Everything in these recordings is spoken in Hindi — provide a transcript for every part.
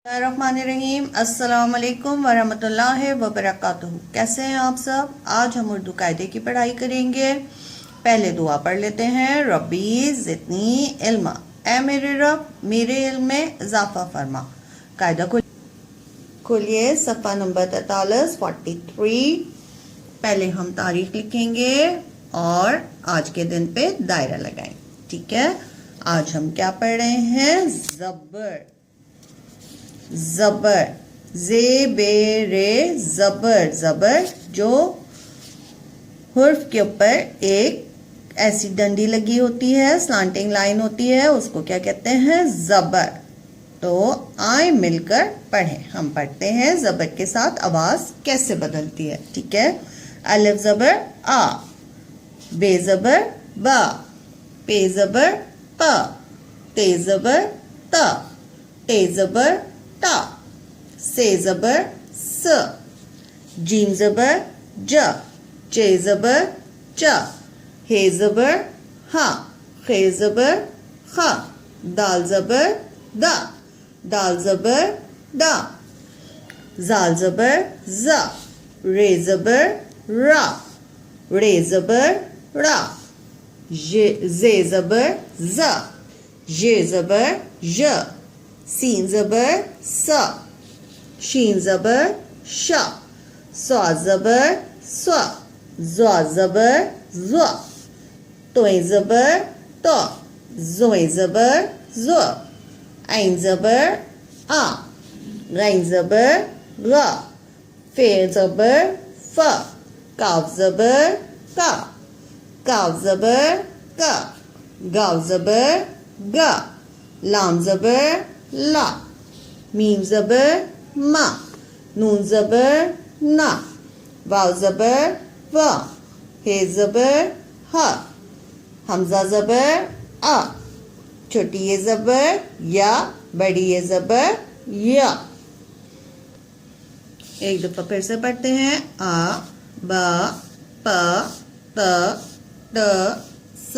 रहीम अस्सलाम वालेकुम वरहमतुल्लाहि वबरकातुहू। कैसे हैं आप सब। आज हम उर्दू कायदे की पढ़ाई करेंगे। पहले दुआ पढ़ लेते हैं। रब्बी ज़िदनी इल्मा, ए मेरे रब मेरे इल्म में इजाफा फरमा। कायदा खोलिए सफ़ा नंबर 43। पहले हम तारीख लिखेंगे और आज के दिन पे दायरा लगाएं। ठीक है, आज हम क्या पढ़ रहे हैं। ज़बर, ज़बर, जे बे रे ज़बर। ज़बर जो हुर्फ के ऊपर एक ऐसी डंडी लगी होती है, स्लांटिंग लाइन होती है, उसको क्या कहते हैं, ज़बर। तो आए मिलकर पढ़ें। हम पढ़ते हैं ज़बर के साथ आवाज कैसे बदलती है। ठीक है, अलिफ ज़बर आ, बे ज़बर बा, पे ज़बर पा, ते ज़बर ता, टे ज़बर ता, से ज़बर स, जीम ज़बर ज, चे ज़बर च, हे ज़बर हा, खे ज़बर खा, दाल ज़बर दा, दाल ज़बर दा, जाल ज़बर ज़ा, रे ज़बर रा, रे ज़बर रा, जे ज़बर ज़ा, जे ज़बर ज, सीन ज़बर सा, शीन ज़बर शा, स्वा ज़बर स्वा, ज़्वा ज़बर ज़्वा, तोए ज़बर तो, ज़ोए ज़बर ज़्वा, ऐन ज़बर आ, गैन ज़बर गा, फे ज़बर फा, काफ ज़बर का, काफ ज़बर का, गाव ज़बर गा, लाम ज़बर ला, मीम ज़बर मा, नून ज़बर ना, वाव ज़बर वा, हे ज़बर हा, हमज़ा ज़बर आ, छोटी ये ज़बर या, बड़ी ये ज़बर या। एक दफा फिर से पढ़ते हैं। आ, बा, प, त, ट, स,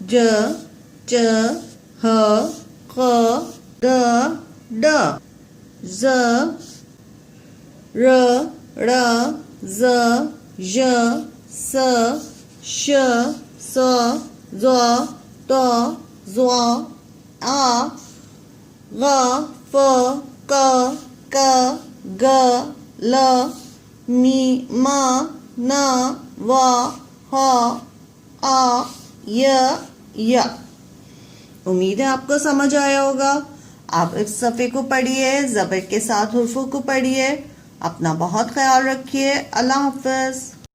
ज, च, ह, ख, द, ड, ज़, र, ड़, ज़, ž, स, श, स, ज़, त, ज़्वा, आ, ग, फ, क, ग, ल, मी, म, न, व, ह, आ, य। उम्मीद है आपको समझ आया होगा। आप इस सफ़े को पढ़िए, ज़बर के साथ हुर्फों को पढ़िए। अपना बहुत ख्याल रखिए। अल्लाह हाफ़िज़।